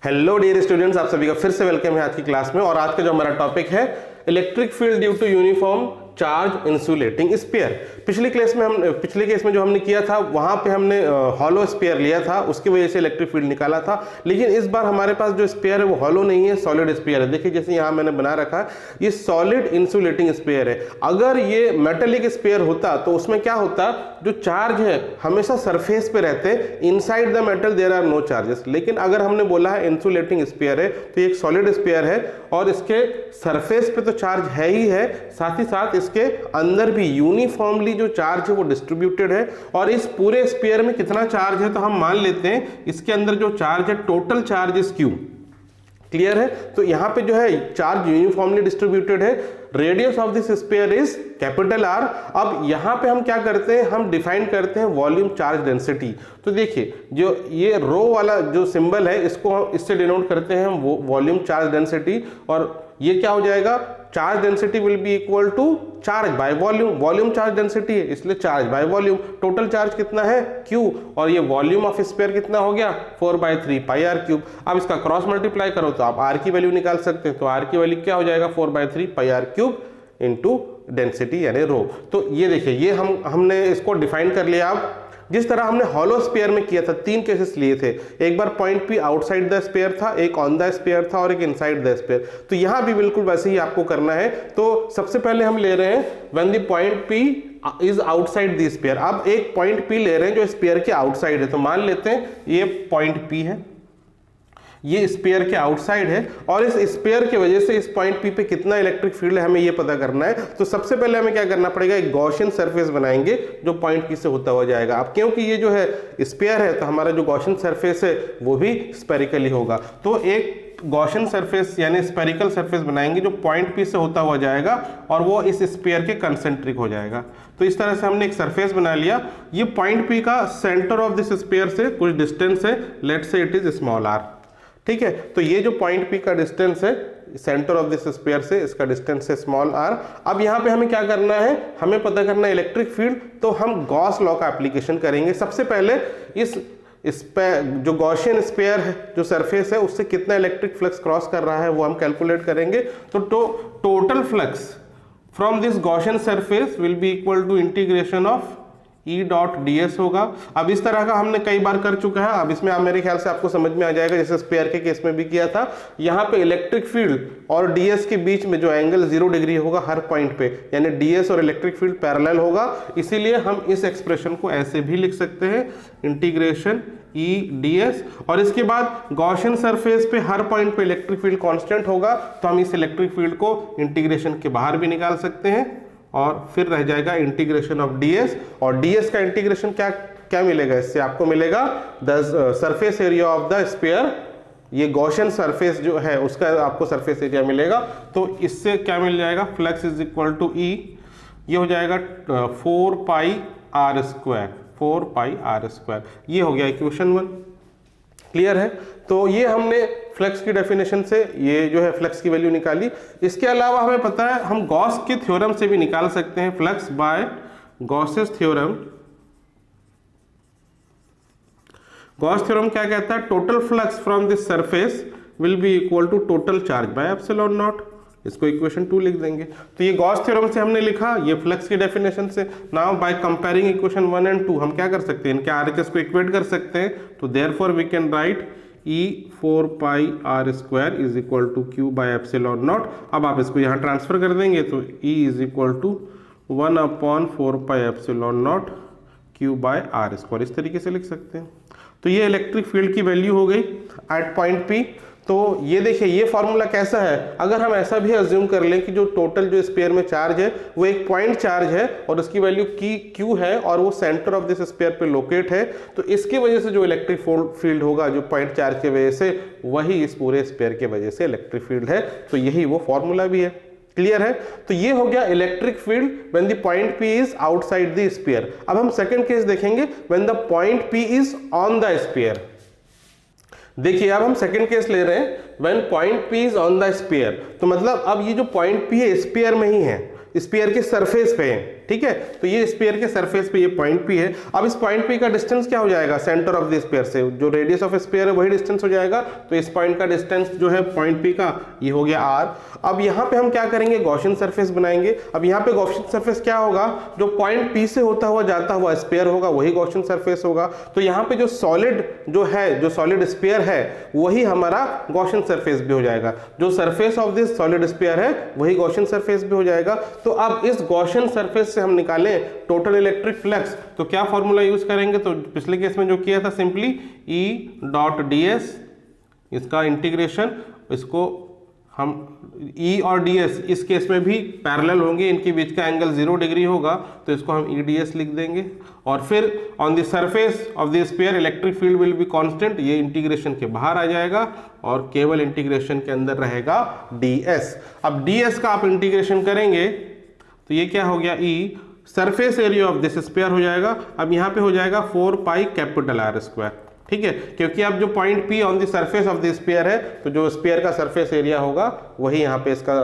Hello dear students, आप सभी का फिर से वेलकम है आज की क्लास में। और आज का जो हमारा टॉपिक है electric field due to uniform charge insulating sphere. पिछले केस में जो हमने किया था वहां पे हमने हॉलो स्फीयर लिया था, उसकी वजह से इलेक्ट्रिक फील्ड निकाला था। लेकिन इस बार हमारे पास जो स्फीयर है वो हॉलो नहीं है, सॉलिड स्फीयर है। देखिए जैसे यहाँ मैंने बना रखा है, ये सॉलिड इंसुलेटिंग स्फीयर है। अगर ये मेटेलिक स्फीयर होता तो उसमें क्या होता, जो चार्ज है हमेशा सरफेस पे रहते, inside the metal there are no charges. लेकिन अगर हमने बोला है इंसुलेटिंग स्फीयर है तो ये एक सॉलिड स्फीयर है और इसके सरफेस पे तो चार्ज है ही है, साथ ही साथ इसके अंदर भी यूनिफॉर्मली जो चार्ज है वो डिस्ट्रीब्यूटेड है। और इस पूरे स्फीयर में कितना चार्ज है तो हम मान लेते हैं इसके अंदर जो चार्ज है total charge is Q. Clear है? तो यहां पे जो है चार्ज यूनिफॉर्मली डिस्ट्रीब्यूटेड है। Radius of this sphere is capital r. अब यहां पे हम क्या करते हैं, हम डिफाइन करते हैं वॉल्यूम चार्ज डेंसिटी। तो देखिए जो ये रो वाला जो सिंबल है इसको इससे डिनोट करते हैं हम वॉल्यूम चार्ज डेंसिटी। और ये क्या हो जाएगा, charge density will be equal to charge by volume. Volume charge density है इसलिए charge by volume. Total charge कितना है Q, और ये वॉल्यूम ऑफ स्फीयर कितना हो गया 4/3 पाई आर क्यूब। अब इसका क्रॉस मल्टीप्लाई करो तो आप R की वैल्यू निकाल सकते हैं। तो R की वैल्यू क्या हो जाएगा 4/3 pi r cube into density यानी रो। तो ये देखिए ये हमने इसको डिफाइन कर लिया। अब जिस तरह हमने हॉलो स्फीयर में किया था, 3 केसेस लिए थे। एक बार point P outside the sphere था, एक ऑन द स्फीयर था और एक इनसाइड द स्फीयर। तो यहां भी बिल्कुल वैसे ही आपको करना है। तो सबसे पहले हम ले रहे हैं when the point P is outside the sphere. अब एक पॉइंट P ले रहे हैं जो स्फीयर के आउटसाइड है। तो मान लेते हैं ये पॉइंट P है, ये स्फीयर के आउटसाइड है और इस स्फीयर की वजह से इस पॉइंट P पे कितना इलेक्ट्रिक फील्ड है हमें ये पता करना है। तो सबसे पहले हमें क्या करना पड़ेगा, एक गॉसियन सरफेस बनाएंगे जो पॉइंट P से होता हुआ जाएगा। अब क्योंकि ये जो है स्फीयर है तो हमारा जो गॉसियन सरफेस है वो भी स्फेरिकली होगा। तो एक गॉसियन सरफेस यानी स्फेरिकल सरफेस बनाएंगे जो पॉइंट P से होता हुआ जाएगा और वो इस स्फीयर के कंसेंट्रिक हो जाएगा। तो इस तरह से हमने एक सरफेस बना लिया। ये पॉइंट P का सेंटर ऑफ दिस स्फीयर से कुछ डिस्टेंस है, let's say it is small r। ठीक है, तो ये जो पॉइंट P का डिस्टेंस है सेंटर ऑफ दिस स्फीयर से, इसका डिस्टेंस है स्मॉल r। अब यहाँ पे हमें क्या करना है, हमें पता करना है इलेक्ट्रिक फील्ड। तो हम गॉस लॉ का एप्लीकेशन करेंगे। सबसे पहले इस पे जो गॉसियन स्फीयर है जो सरफेस है उससे कितना इलेक्ट्रिक फ्लक्स क्रॉस कर रहा है वो हम कैलकुलेट करेंगे। तो total flux from this Gaussian surface will be equal to integration of E.ds होगा। अब इस तरह का हमने कई बार कर चुका है। अब इसमें मेरे ख्याल से आपको समझ में आ जाएगा, जैसे स्फीयर के केस में भी किया था। यहाँ पे इलेक्ट्रिक फील्ड और ds के बीच में जो एंगल 0 डिग्री होगा हर पॉइंट पे, यानी ds और इलेक्ट्रिक फील्ड पैरेलल होगा। इसीलिए हम इस एक्सप्रेशन को ऐसे भी लिख सकते हैं, इंटीग्रेशन E.ds। और इसके बाद गॉसियन सरफेस पे हर पॉइंट पे इलेक्ट्रिक फील्ड कांस्टेंट होगा तो हम इस इलेक्ट्रिक फील्ड को इंटीग्रेशन के बाहर भी निकाल सकते हैं और फिर रह जाएगा इंटीग्रेशन ऑफ ds। और ds का इंटीग्रेशन क्या मिलेगा, इससे आपको मिलेगा the surface area of the sphere. ये गॉसियन सरफेस जो है उसका आपको सरफेस एरिया मिलेगा। तो इससे क्या मिल जाएगा, flux is equal to E, ये हो जाएगा 4πr²। ये हो गया इक्वेशन 1। क्लियर है? तो ये हमने फ्लक्स की डेफिनेशन से ये जो है फ्लक्स की वैल्यू निकाली। इसके अलावा हमें पता है हम गॉस के थ्योरम से भी निकाल सकते हैं flux by Gauss's theorem. Gauss theorem क्या कहता है, total flux from this surface will be equal to total charge by epsilon naught. इसको इक्वेशन 2 लिख देंगे। तो ये गॉस थ्योरम से हमने लिखा, ये फ्लक्स की डेफिनेशन से। Now by comparing equation 1 and 2 हम क्या कर सकते हैं, इनके RHS को इक्वेट कर सकते हैं। तो therefore we can write E 4πr² is equal to Q by epsilon naught. अब आप इसको यहाँ ट्रांसफर कर देंगे तो E is equal to 1/4πε0 Q by r²। इस तरीके से लिख सकते हैं। तो ये इलेक्ट्रिक फील्ड की वैल्यू हो गई एट पॉइंट P। तो ये देखिए ये फॉर्मूला कैसा है, अगर हम ऐसा भी अज्यूम कर लें कि जो टोटल जो स्फीयर में चार्ज है वो एक पॉइंट चार्ज है और उसकी वैल्यू Q है और वो सेंटर ऑफ दिस स्फीयर पे लोकेट है, तो इसकी वजह से जो इलेक्ट्रिक फील्ड होगा जो पॉइंट चार्ज की वजह से, वही इस पूरे स्फीयर की वजह से इलेक्ट्रिक फील्ड है। तो यही वो फॉर्मूला भी है। क्लियर है? तो ये हो गया electric field when the point P is outside the sphere. अब हम सेकंड केस देखेंगे when the point P is on the sphere. देखिए अब हम सेकंड केस ले रहे हैं when point P is on the sphere. तो मतलब अब ये जो पॉइंट P है स्फीयर में ही है, स्फीयर के सरफेस पे है। ठीक है। तो ये स्फीयर के सरफेस पे ये पॉइंट पी है। अब इस पॉइंट पी का डिस्टेंस क्या हो जाएगा, सेंटर ऑफ द स्फीयर से जो रेडियस ऑफ स्फीयर है वही डिस्टेंस हो जाएगा। तो इस पॉइंट का डिस्टेंस जो है पॉइंट पी का ये हो गया आर। अब यहाँ पे हम क्या करेंगे, गॉसियन सरफेस बनाएंगे। अब यहाँ पे गॉसियन सरफेस क्या होगा, जो पॉइंट पी से होता हुआ जाता हुआ स्फीयर होगा वही गॉसियन सरफेस होगा। तो यहाँ पे जो सॉलिड जो है, जो सॉलिड स्फीयर है वही हमारा गॉसियन सरफेस भी हो जाएगा। जो surface of this solid sphere है वही गॉसियन सरफेस भी हो जाएगा। तो अब इस गॉसियन सरफेस से हम निकालें टोटल इलेक्ट्रिक फ्लक्स, तो क्या फॉर्मूला यूज करेंगे, तो पिछले केस में जो किया था simply E dot D S, इसका इंटीग्रेशन, इसको हम E और DS इस केस में भी पैरेलल होंगे, इनके बीच का एंगल 0 डिग्री होगा, तो इसको हम EDS लिख देंगे। और फिर on the surface of the sphere electric field will be constant, ये इंटीग्रेशन के बाहर आ जाएगा और केवल इंटीग्रेशन के अंदर रहेगा DS। अब DS का आप इंटीग्रेशन करेंगे तो ये क्या हो गया, E surface area of this sphere हो जाएगा। अब यहाँ पे हो जाएगा 4 पाई कैपिटल R स्क्वायर, ठीक है, क्योंकि अब जो point P on the surface of the sphere है तो जो स्फीयर का सरफेस एरिया होगा वही यहाँ पे इसका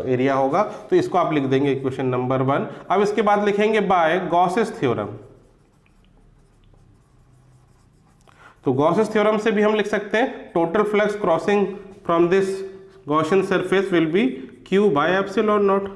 एरिया होगा। तो इसको आप लिख देंगे इक्वेशन नंबर 1। अब इसके बाद लिखेंगे बाय गॉसेस थ्योरम। तो गॉसेस थ्योरम से भी हम लिख सकते हैं total flux crossing from this Gaussian surface will B Q by epsilon naught,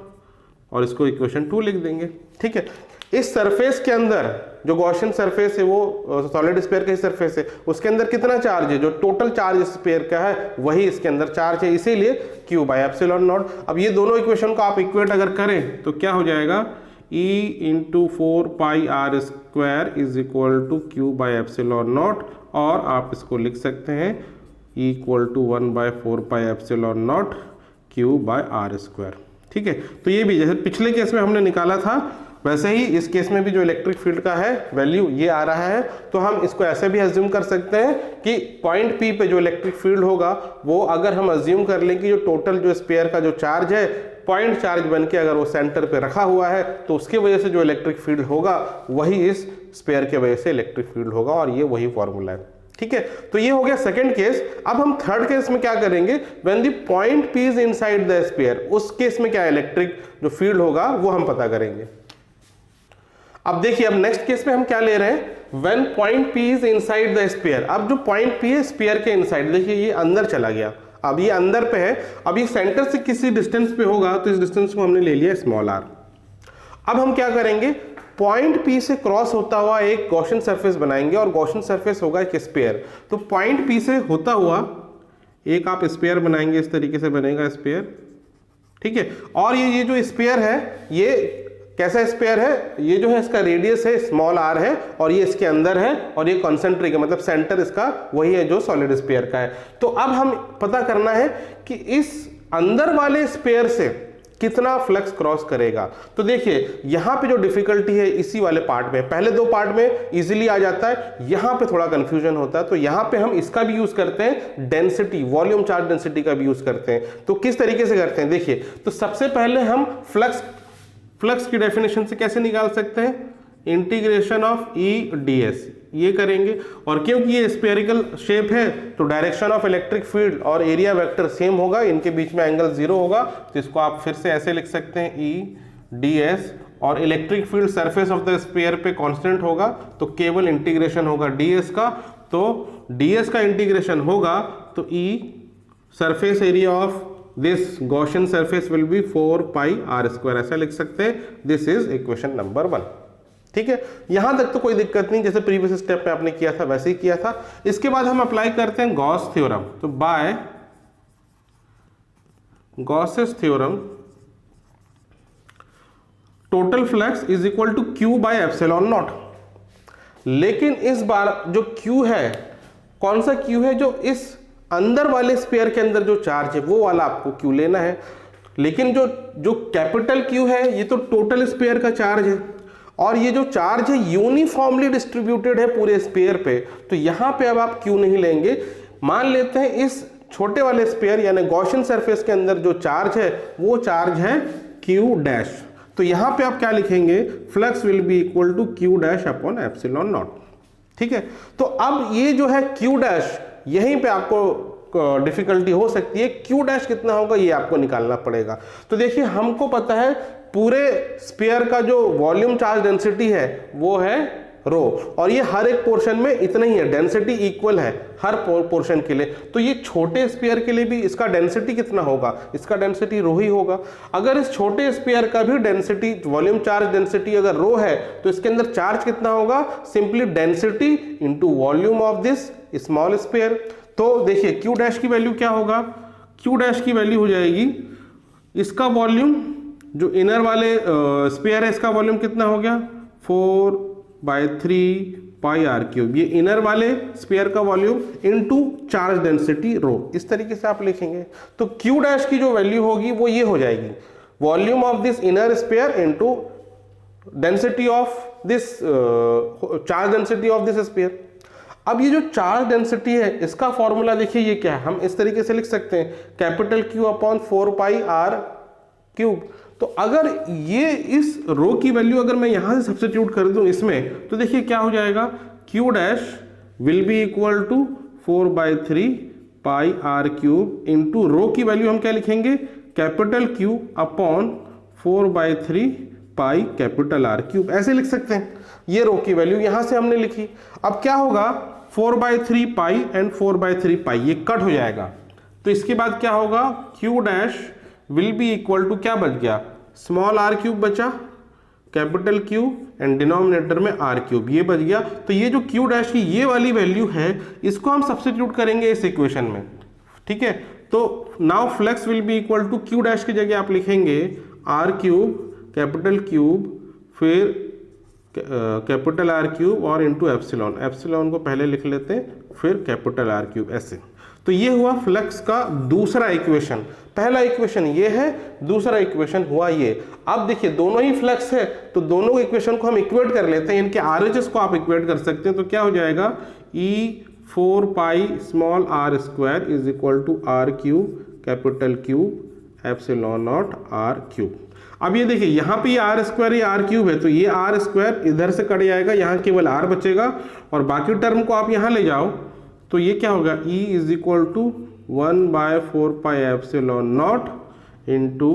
और इसको इक्वेशन 2 लिख देंगे, ठीक है। इस सरफेस के अंदर जो गॉसियन सरफेस है वो सॉलिड स्फीयर का ही सरफेस है, उसके अंदर कितना चार्ज है, जो टोटल चार्ज स्फीयर का है वही इसके अंदर चार्ज है, इसीलिए Q बाय एप्सिलॉन नॉट। अब ये दोनों इक्वेशन को आप इक्वेट अगर करें तो क्या हो जाएगा, E into 4 pi r square is equal to Q by epsilon naught, और आप इसको लिख सकते हैं E equal to 1 by 4 pi epsilon naught Q by r square, ठीक है। तो ये भी जैसे पिछले केस में हमने निकाला था वैसे ही इस केस में भी जो इलेक्ट्रिक फील्ड का है वैल्यू ये आ रहा है। तो हम इसको ऐसे भी अज्यूम कर सकते हैं कि पॉइंट P पे जो इलेक्ट्रिक फील्ड होगा वो अगर हम अज्यूम कर लें कि जो टोटल जो स्फीयर का जो चार्ज है पॉइंट चार्ज बन के अगर वो सेंटर पे रखा हुआ है तो उसकी वजह से जो इलेक्ट्रिक फील्ड होगा वही इस स्फीयर के वजह से इलेक्ट्रिक फील्ड होगा, और ये वही फॉर्मूला है, ठीक है। तो ये हो गया सेकंड केस। अब हम थर्ड केस में क्या करेंगे, when the point P is inside the sphere, उस केस में क्या इलेक्ट्रिक जो फील्ड होगा वो हम पता करेंगे। अब देखिए, अब नेक्स्ट केस में हम क्या ले रहे हैं, when point P is inside the sphere. अब जो पॉइंट P है स्फीयर के इनसाइड, देखिए ये अंदर चला गया, अब ये अंदर पे है, अब ये सेंटर से किसी डिस्टेंस पे होगा तो इस डिस्टेंस को हमने ले लिया स्मॉल r। अब हम क्या करेंगे, पॉइंट P से क्रॉस होता हुआ एक गॉसियन सरफेस बनाएंगे, और गॉसियन सरफेस होगा एक स्फीयर। तो पॉइंट P से होता हुआ एक आप स्फीयर बनाएंगे, इस तरीके से बनेगा स्फीयर, ठीक है। और ये जो स्फीयर है ये कैसा स्फीयर है, ये जो है इसका रेडियस है स्मॉल r है, और ये इसके अंदर है, और ये कॉन्सेंट्रिक है, मतलब सेंटर इसका वही है जो सॉलिड स्फीयर का है। तो अब हम पता करना है कि इस अंदर वाले स्फीयर से कितना फ्लक्स क्रॉस करेगा। तो देखिए यहाँ पे जो डिफिकल्टी है इसी वाले पार्ट में, पहले दो पार्ट में इजीली आ जाता है, यहाँ पे थोड़ा कंफ्यूजन होता है। तो यहाँ पे हम इसका भी यूज करते हैं, डेंसिटी, वॉल्यूम चार्ज डेंसिटी का भी यूज करते हैं। तो किस तरीके से करते हैं, देखिए, तो सबसे पहले हम फ्लक्स की डेफिनेशन से कैसे निकाल सकते हैं, इंटीग्रेशन ऑफ EdS ये करेंगे, और क्योंकि ये स्फेरिकल शेप है तो डायरेक्शन ऑफ इलेक्ट्रिक फील्ड और एरिया वेक्टर सेम होगा, इनके बीच में एंगल 0 होगा, तो इसको आप फिर से ऐसे लिख सकते हैं EdS, और electric field surface of the sphere पे कांस्टेंट होगा तो केवल इंटीग्रेशन होगा ds का, तो ds का इंटीग्रेशन होगा तो E surface area of this Gaussian surface will B 4 pi r square, ऐसा लिख सकते हैं। दिस इज इक्वेशन नंबर 1, ठीक है। यहां तक तो कोई दिक्कत नहीं, जैसे प्रीवियस स्टेप में आपने किया था वैसे ही किया था। इसके बाद हम अप्लाई करते हैं गॉस थ्योरम। तो by Gauss's theorem total flux is equal to Q by epsilon naught. लेकिन इस बार जो Q है, कौन सा Q है, जो इस अंदर वाले स्फीयर के अंदर जो चार्ज है वो वाला आपको Q लेना है। लेकिन जो कैपिटल Q है ये तो टोटल स्फीयर का चार्ज है, और ये जो चार्ज है यूनिफॉर्मली डिस्ट्रीब्यूटेड है पूरे स्फीयर पे, तो यहां पे अब आप Q नहीं लेंगे। मान लेते हैं इस छोटे वाले स्फीयर यानी गॉसियन सरफेस के अंदर जो चार्ज है वो चार्ज है Q डैश। तो यहां पे आप क्या लिखेंगे, flux will be equal to Q dash upon epsilon naught, ठीक है। तो अब ये जो है Q डैश, यहीं पे आपको डिफिकल्टी हो सकती है, Q डैश कितना होगा ये आपको निकालना पड़ेगा। तो देखिए हमको पता है पूरे स्फीयर का जो वॉल्यूम चार्ज डेंसिटी है वो है रो, और ये हर एक पोर्शन में इतना ही है, डेंसिटी इक्वल है हर पोर्शन के लिए। तो ये छोटे स्फीयर के लिए भी इसका डेंसिटी कितना होगा, इसका डेंसिटी रो ही होगा। अगर इस छोटे स्फीयर का भी डेंसिटी, वॉल्यूम चार्ज डेंसिटी अगर रो है तो इसके अंदर चार्ज कितना होगा, simply density into volume of this small sphere. तो देखिए क्यू डैश की वैल्यू क्या होगा, क्यू डैश की वैल्यू हो जाएगी, इसका वॉल्यूम जो इनर वाले स्फीयर है इसका वॉल्यूम कितना हो गया 4/3 पाई आर क्यूब, ये इनर वाले स्फीयर का volume into charge density rho, इस तरीके से आप लिखेंगे। तो क्यू डैश की जो वैल्यू होगी वो ये हो जाएगी, volume of this inner sphere into density of this charge density of this sphere. अब ये जो चार्ज डेंसिटी है इसका फॉर्मूला देखिए ये क्या है, हम इस तरीके से लिख सकते हैं capital Q upon 4 pi r cube. तो अगर ये इस रो की वैल्यू अगर मैं यहां से सब्स्टिट्यूट कर दूं इसमें, तो देखिए क्या हो जाएगा, Q dash will be equal to 4/3 pi r cube into rho की वैल्यू हम क्या लिखेंगे, capital Q upon 4/3 pi capital r cube, ऐसे लिख सकते हैं। ये रो की वैल्यू यहां से हमने लिखी। अब क्या होगा, 4/3 पाई एंड 4/3 पाई ये कट हो जाएगा, तो इसके बाद क्या होगा, Q dash will be equal to क्या बच गया, स्मॉल आर क्यूब बचा, कैपिटल Q एंड डिनोमिनेटर में आर क्यूब, ये बच गया। तो ये जो Q डैश की ये वाली वैल्यू है इसको हम सब्स्टिट्यूट करेंगे इस इक्वेशन में, ठीक है। तो now flux will be equal to Q dash की जगह आप लिखेंगे आर क्यूब कैपिटल क्यूब फिर कैपिटल आर क्यूब और इंटू एप्सिलॉन, एप्सिलॉन को पहले लिख लेते हैं फिर कैपिटल आर क्यूब, ऐसे। तो ये हुआ फ्लक्स का दूसरा इक्वेशन। पहला इक्वेशन ये है, दूसरा इक्वेशन हुआ ये। अब देखिए दोनों ही फ्लक्स है तो दोनों इक्वेशन को हम इक्वेट कर लेते हैं, इनके आरएचएस को आप इक्वेट कर सकते हैं। तो क्या हो जाएगा, E4 pi small r square is equal to r cube capital cube epsilon naught r cube. अब ये देखिए यहाँ पे ये आर स्क्वायर ये आर क्यूब है, तो ये आर स्क्वायर इधर से कट जाएगा, यहाँ केवल आर बचेगा और बाकी टर्म को आप यहाँ ले जाओ तो ये क्या होगा, E is equal to 1/4 pi epsilon naught into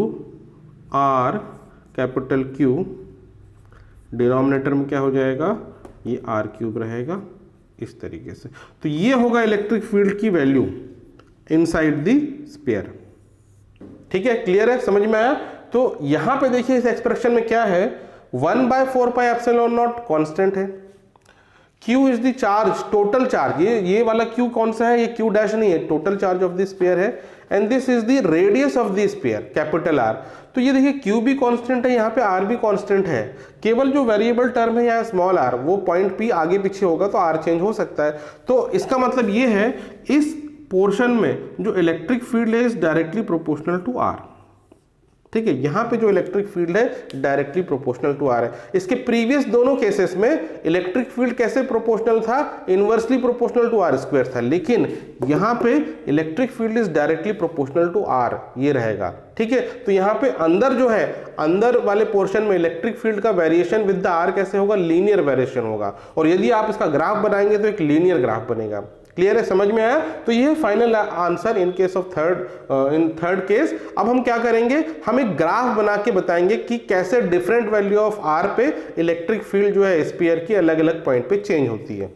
r capital Q, denominator में क्या हो जाएगा, ये आर क्यूब रहेगा इस तरीके से। तो ये होगा इलेक्ट्रिक फील्ड की वैल्यू इनसाइड द स्फीयर। ठीक है, क्लियर है, समझ में आया। तो यहां पे देखिए इस एक्सप्रेशन में क्या है, 1/4 पाई एप्सिलॉन नॉट कांस्टेंट है, Q is the charge, total charge, ये वाला Q कौन सा है, ये Q डैश नहीं है, total charge of the sphere है, and this is the radius of the sphere capital R। तो ये देखिए Q भी कांस्टेंट है, यहाँ पे R भी कांस्टेंट है, केवल जो वेरिएबल टर्म है यहाँ स्मॉल r, वो पॉइंट P आगे पीछे होगा तो R चेंज हो सकता है। तो इसका मतलब ये है इस पोर्शन में जो इलेक्ट्रिक फील्ड है is directly proportional to R। ठीक है, यहां पे जो इलेक्ट्रिक फील्ड है डायरेक्टली प्रोपोर्शनल टू आर है। इसके प्रीवियस दोनों केसेस में इलेक्ट्रिक फील्ड कैसे प्रोपोर्शनल था, inversely proportional to r square था, लेकिन यहां पे electric field is directly proportional to r, ये रहेगा। ठीक है, तो यहां पे अंदर जो है, अंदर वाले पोर्शन में इलेक्ट्रिक फील्ड का वेरिएशन विद द आर कैसे होगा, लीनियर वेरिएशन होगा, और यदि आप इसका ग्राफ बनाएंगे तो एक लीनियर ग्राफ बनेगा। क्लियर है, समझ में आया। तो ये final answer in case of third case. अब हम क्या करेंगे, हम एक ग्राफ बना के बताएंगे कि कैसे डिफरेंट वैल्यू ऑफ आर पे इलेक्ट्रिक फील्ड जो है स्फीयर की अलग अलग पॉइंट पे चेंज होती है।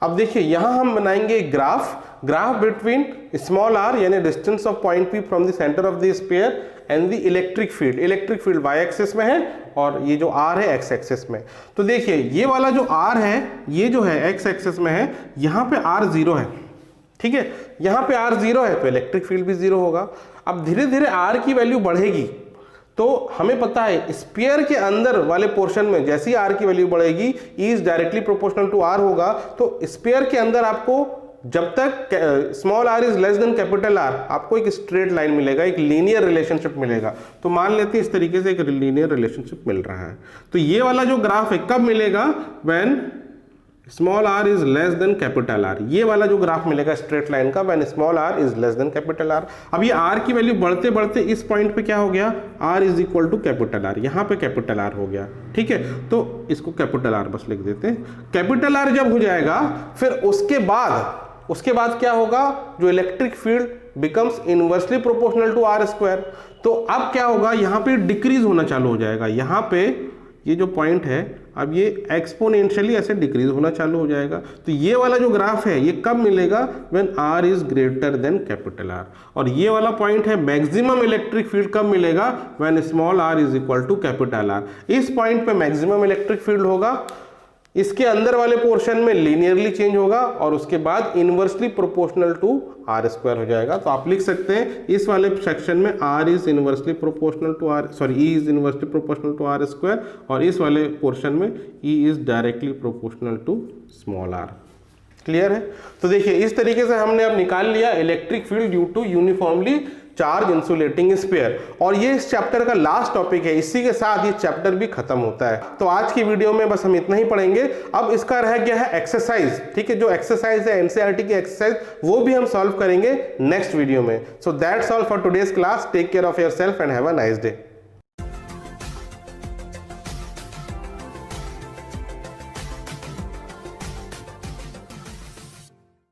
अब देखिए यहां हम बनाएंगे एक ग्राफ बिटवीन स्मॉल आर यानी distance of point P from the centre of the sphere and the electric field Y axis में है और ये जो आर है एक्स एक्सिस में। तो देखिए ये वाला जो आर है, ये जो है एक्स एक्सिस में है, यहां पे आर 0 है। ठीक है, यहां पे आर 0 है तो इलेक्ट्रिक फील्ड भी 0 होगा। अब धीरे धीरे आर की वैल्यू बढ़ेगी, तो हमें पता है स्फीयर के अंदर वाले पोर्शन में जैसी आर की वैल्यू बढ़ेगी, E is directly proportional to r होगा। तो स्फीयर के अंदर आपको जब तक small r is less than capital r, आपको एक स्ट्रेट लाइन मिलेगा, एक लीनियर रिलेशनशिप मिलेगा। तो मान लेते हैं इस तरीके से एक लीनियर रिलेशनशिप मिल रहा है। तो ये वाला जो ग्राफ है कब मिलेगा, when small r is less than capital r. ये वाला जो ग्राफ मिलेगा स्ट्रेट लाइन का, when small r is less than capital r. अब ये आर की वैल्यू बढ़ते बढ़ते इस पॉइंट पे क्या हो गया, r is equal to capital r, यहाँ पे कैपिटल आर हो गया। ठीक है, तो इसको कैपिटल आर बस लिख देते हैं। कैपिटल आर जब हो जाएगा फिर उसके बाद क्या होगा, जो electric field becomes inversely proportional to r square. तो अब क्या होगा, यहाँ पे डिक्रीज होना चालू हो जाएगा। यहाँ पे ये जो पॉइंट है अब ये एक्सपोनेंशियली ऐसे डिक्रीज होना चालू हो जाएगा। तो ये वाला जो ग्राफ है ये कब मिलेगा, when r is greater than capital r. और ये वाला पॉइंट है मैक्सिमम इलेक्ट्रिक फील्ड कब मिलेगा, when small r is equal to capital r. इस पॉइंट पे मैक्सिमम इलेक्ट्रिक फील्ड होगा, इसके अंदर वाले पोर्शन में लीनियरली चेंज होगा और उसके बाद inversely proportional to r square हो जाएगा। तो आप लिख सकते हैं इस वाले सेक्शन में r is inversely proportional to r, sorry E is inversely proportional to r square, और इस वाले पोर्शन में E is directly proportional to small r. Clear है। तो देखिए इस तरीके से हमने अब निकाल लिया electric field due to uniformly charge insulating sphere, और ये इस चैप्टर का लास्ट टॉपिक है। इसी के साथ ये चैप्टर भी खत्म होता है। तो आज की वीडियो में बस हम इतना ही पढ़ेंगे। अब इसका रह गया है एक्सरसाइज, ठीक है, जो एक्सरसाइज है एनसीईआरटी की एक्सरसाइज, वो भी हम सॉल्व करेंगे नेक्स्ट वीडियो में। So that's all for today's class. Take care of yourself and have a nice day.